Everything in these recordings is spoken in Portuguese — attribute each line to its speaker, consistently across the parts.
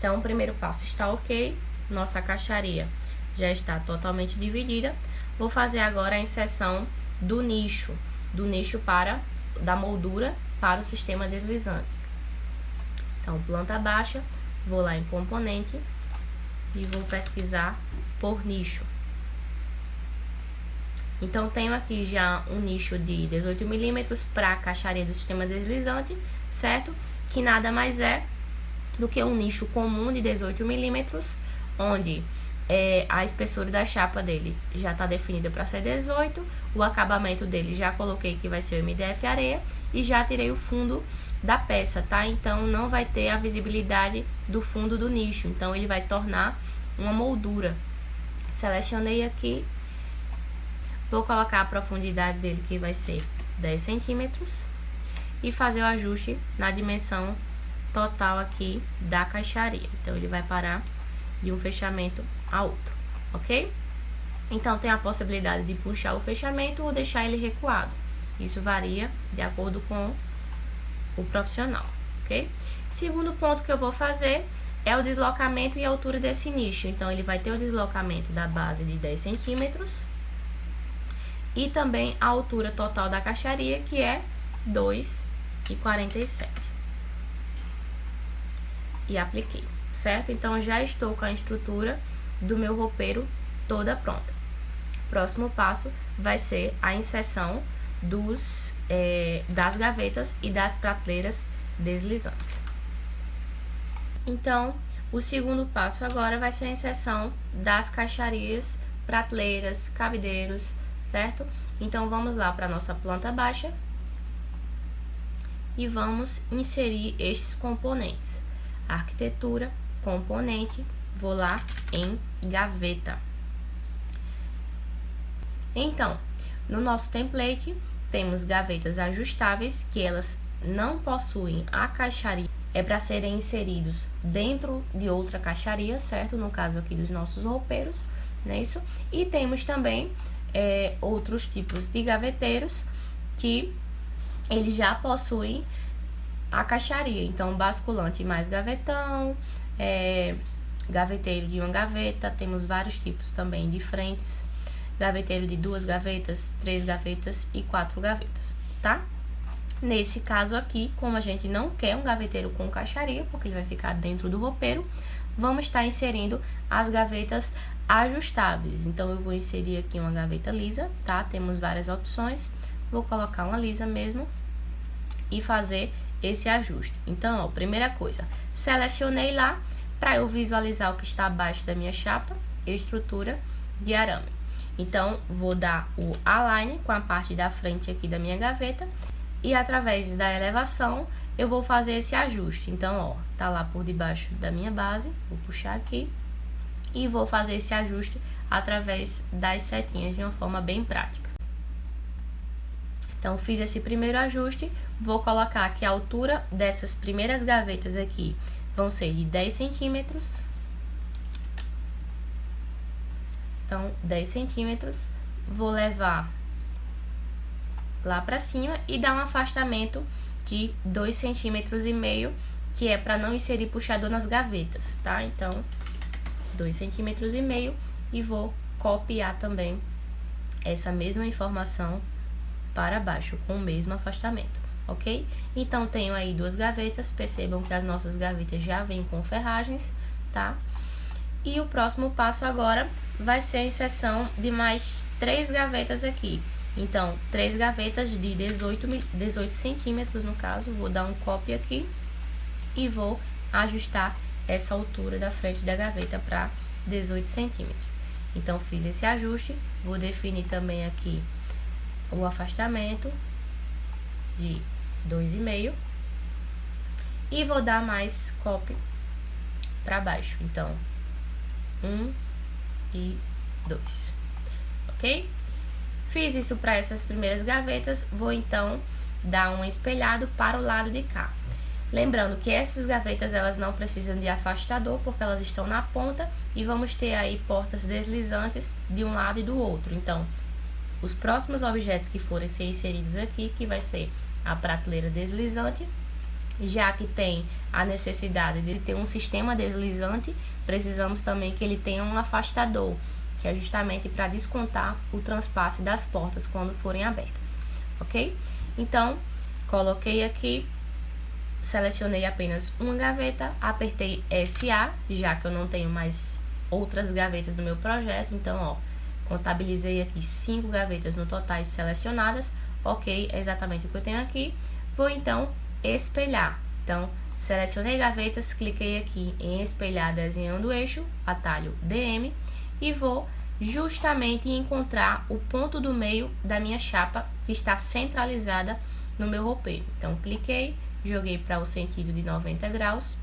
Speaker 1: Então, o primeiro passo está ok, nossa caixaria já está totalmente dividida. Vou fazer agora a inserção do nicho da moldura para o sistema deslizante. Então, planta baixa, vou lá em componente e vou pesquisar por nicho. Então, tenho aqui já um nicho de 18 mm para a caixaria do sistema deslizante, certo? Que nada mais é do que um nicho comum de 18 mm, onde a espessura da chapa dele já está definida para ser 18, o acabamento dele já coloquei que vai ser o MDF areia e já tirei o fundo da peça, tá? Então, não vai ter a visibilidade do fundo do nicho, então ele vai tornar uma moldura. Selecionei aqui. Vou colocar a profundidade dele, que vai ser 10 centímetros, e fazer o ajuste na dimensão total aqui da caixaria. Então, ele vai parar de um fechamento a outro, ok? Então, tem a possibilidade de puxar o fechamento ou deixar ele recuado. Isso varia de acordo com o profissional, ok? Segundo ponto que eu vou fazer é o deslocamento e altura desse nicho. Então, ele vai ter o deslocamento da base de 10 centímetros, e também a altura total da caixaria, que é 2,47. E apliquei, certo? Então, já estou com a estrutura do meu roupeiro toda pronta. Próximo passo vai ser a inserção das gavetas e das prateleiras deslizantes. Então, o segundo passo agora vai ser a inserção das caixarias, prateleiras, cabideiros, certo? Então, vamos lá para a nossa planta baixa e vamos inserir estes componentes. Arquitetura, componente, vou lá em gaveta. Então, no nosso template, temos gavetas ajustáveis, que elas não possuem a caixaria, é para serem inseridos dentro de outra caixaria, certo? No caso aqui dos nossos roupeiros, não é isso? E temos também outros tipos de gaveteiros que eles já possuem a caixaria. Então, basculante mais gavetão, gaveteiro de uma gaveta, temos vários tipos também de frentes, gaveteiro de 2 gavetas, 3 gavetas e 4 gavetas, tá? Nesse caso aqui, como a gente não quer um gaveteiro com caixaria, porque ele vai ficar dentro do roupeiro, vamos estar inserindo as gavetas ajustáveis. Então, eu vou inserir aqui uma gaveta lisa, tá? Temos várias opções. Vou colocar uma lisa mesmo e fazer esse ajuste. Então, ó, primeira coisa, selecionei lá para eu visualizar o que está abaixo da minha chapa, estrutura de arame. Então, vou dar o align com a parte da frente aqui da minha gaveta e através da elevação eu vou fazer esse ajuste. Então, ó, tá lá por debaixo da minha base, vou puxar aqui e vou fazer esse ajuste através das setinhas de uma forma bem prática. Então, fiz esse primeiro ajuste, vou colocar que a altura dessas primeiras gavetas aqui vão ser de 10 centímetros. Então, 10 centímetros, vou levar lá pra cima e dar um afastamento de 2,5 centímetros, que é para não inserir puxador nas gavetas, tá? Então, 2,5 centímetros e vou copiar também essa mesma informação para baixo, com o mesmo afastamento, ok? Então, tenho aí 2 gavetas, percebam que as nossas gavetas já vêm com ferragens, tá? E o próximo passo agora vai ser a inserção de mais 3 gavetas aqui. Então, 3 gavetas de 18 centímetros, no caso, vou dar um copy aqui e vou ajustar essa altura da frente da gaveta para 18 centímetros. Então, fiz esse ajuste, vou definir também aqui o afastamento de 2,5 e vou dar mais copy para baixo. Então, 1 e 2, ok? Fiz isso para essas primeiras gavetas, vou então dar um espelhado para o lado de cá. Lembrando que essas gavetas, elas não precisam de afastador, porque elas estão na ponta e vamos ter aí portas deslizantes de um lado e do outro. Então, os próximos objetos que forem ser inseridos aqui, que vai ser a prateleira deslizante, já que tem a necessidade de ter um sistema deslizante, precisamos também que ele tenha um afastador, que é justamente para descontar o transpasse das portas quando forem abertas, ok? Então, coloquei aqui, selecionei apenas uma gaveta, apertei SA, já que eu não tenho mais outras gavetas no meu projeto, então, ó, contabilizei aqui 5 gavetas no total selecionadas, ok, é exatamente o que eu tenho aqui. Vou então espelhar, então, selecionei gavetas, cliquei aqui em espelhar desenhando o eixo, atalho DM, e vou justamente encontrar o ponto do meio da minha chapa que está centralizada no meu roupeiro. Então, cliquei, joguei para o sentido de 90 graus,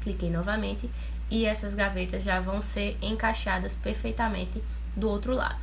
Speaker 1: cliquei novamente e essas gavetas já vão ser encaixadas perfeitamente do outro lado,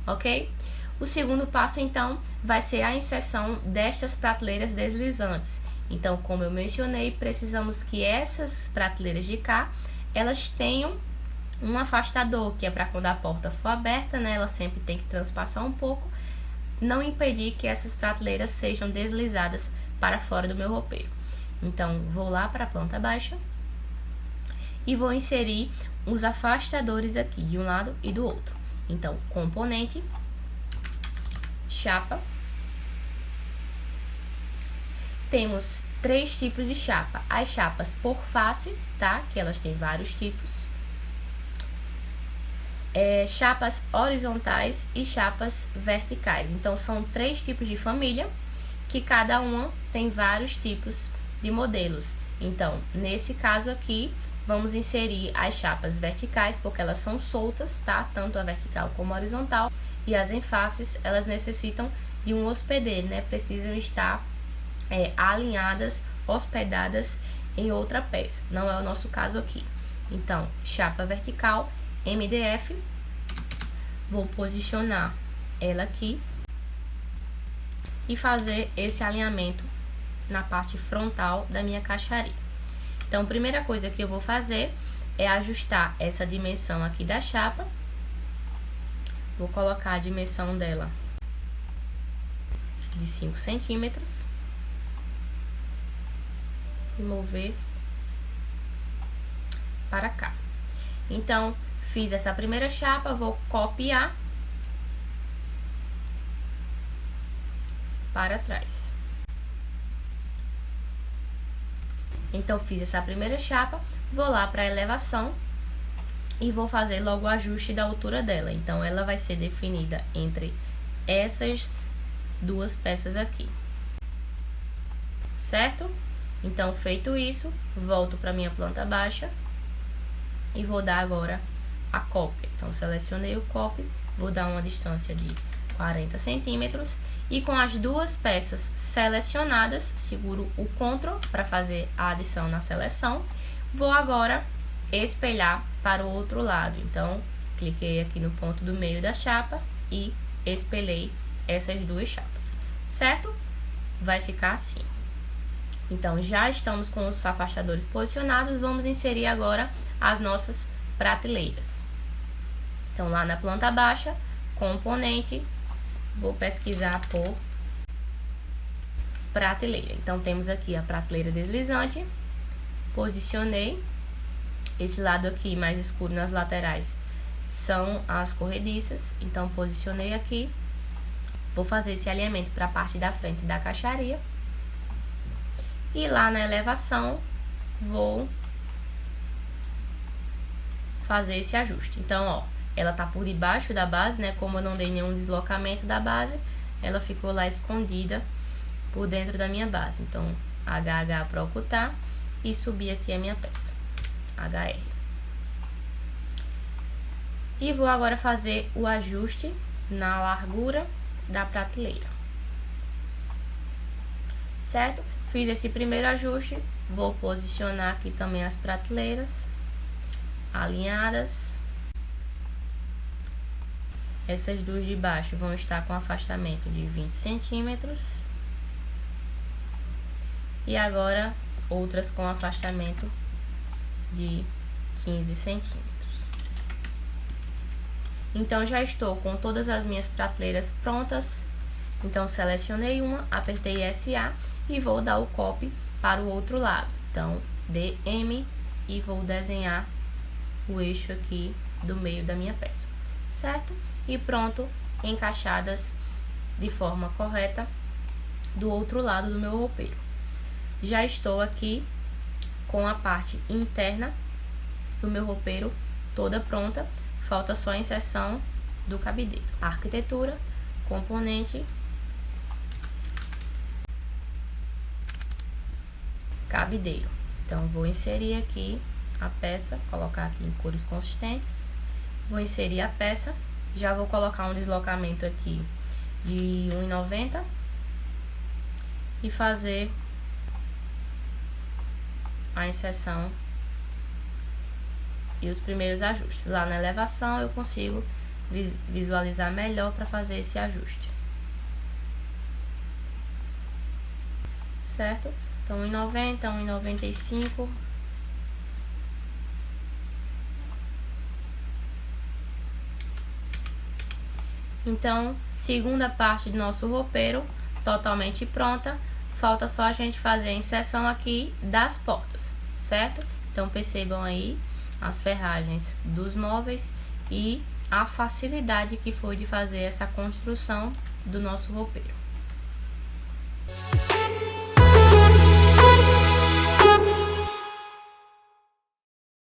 Speaker 1: ok? O segundo passo, então, vai ser a inserção destas prateleiras deslizantes. Então, como eu mencionei, precisamos que essas prateleiras de cá, elas tenham um afastador, que é para quando a porta for aberta, né, ela sempre tem que transpassar um pouco, não impedir que essas prateleiras sejam deslizadas para fora do meu roupeiro. Então, vou lá para a planta baixa e vou inserir os afastadores aqui, de um lado e do outro. Então, componente, chapa. Temos 3 tipos de chapa. As chapas por face, tá? Que elas têm vários tipos. Chapas horizontais e chapas verticais. Então, são 3 tipos de família, que cada uma tem vários tipos de modelos. Então, nesse caso aqui, vamos inserir as chapas verticais, porque elas são soltas, tá? Tanto a vertical como a horizontal. E as em faces, elas necessitam de um hospedeiro, né? Precisam estar alinhadas, hospedadas em outra peça. Não é o nosso caso aqui. Então, chapa vertical, MDF, vou posicionar ela aqui e fazer esse alinhamento na parte frontal da minha caixaria. Então, a primeira coisa que eu vou fazer é ajustar essa dimensão aqui da chapa. Vou colocar a dimensão dela de 5 centímetros e mover para cá. Então, fiz essa primeira chapa, vou copiar para trás. Então, fiz essa primeira chapa, vou lá para a elevação e vou fazer logo o ajuste da altura dela. Então, ela vai ser definida entre essas duas peças aqui, certo? Então, feito isso, volto para minha planta baixa e vou dar agora a cópia. Então, selecionei o copy, vou dar uma distância de 40 centímetros e com as duas peças selecionadas, seguro o Ctrl para fazer a adição na seleção. Vou agora espelhar para o outro lado. Então, cliquei aqui no ponto do meio da chapa e espelhei essas duas chapas, certo? Vai ficar assim. Então, já estamos com os afastadores posicionados, vamos inserir agora as nossas prateleiras. Então, lá na planta baixa, componente, vou pesquisar por prateleira. Então, temos aqui a prateleira deslizante, posicionei. Esse lado aqui mais escuro nas laterais são as corrediças, então posicionei aqui. Vou fazer esse alinhamento para a parte da frente da caixaria. E lá na elevação, vou fazer esse ajuste. Então, ó, ela tá por debaixo da base, né? Como eu não dei nenhum deslocamento da base, ela ficou lá escondida por dentro da minha base. Então, HH para ocultar e subir aqui a minha peça. HR. E vou agora fazer o ajuste na largura da prateleira. Certo? Fiz esse primeiro ajuste, vou posicionar aqui também as prateleiras alinhadas. Essas duas de baixo vão estar com afastamento de 20 centímetros. E agora outras com afastamento de 15 centímetros. Então, já estou com todas as minhas prateleiras prontas. Então, selecionei uma, apertei SA e vou dar o copy para o outro lado. Então, DM e vou desenhar o eixo aqui do meio da minha peça, certo? E pronto, encaixadas de forma correta do outro lado do meu roupeiro. Já estou aqui com a parte interna do meu roupeiro toda pronta, falta só a inserção do cabideiro. Arquitetura, componente, cabideiro. Então, vou inserir aqui a peça, colocar aqui em cores consistentes, vou inserir a peça, já vou colocar um deslocamento aqui de 1,90 e fazer a inserção e os primeiros ajustes. Lá na elevação eu consigo visualizar melhor para fazer esse ajuste, certo? Então 1,90, 1,95. Então, segunda parte do nosso roupeiro totalmente pronta. Falta só a gente fazer a inserção aqui das portas, certo? Então, percebam aí as ferragens dos móveis e a facilidade que foi de fazer essa construção do nosso roupeiro.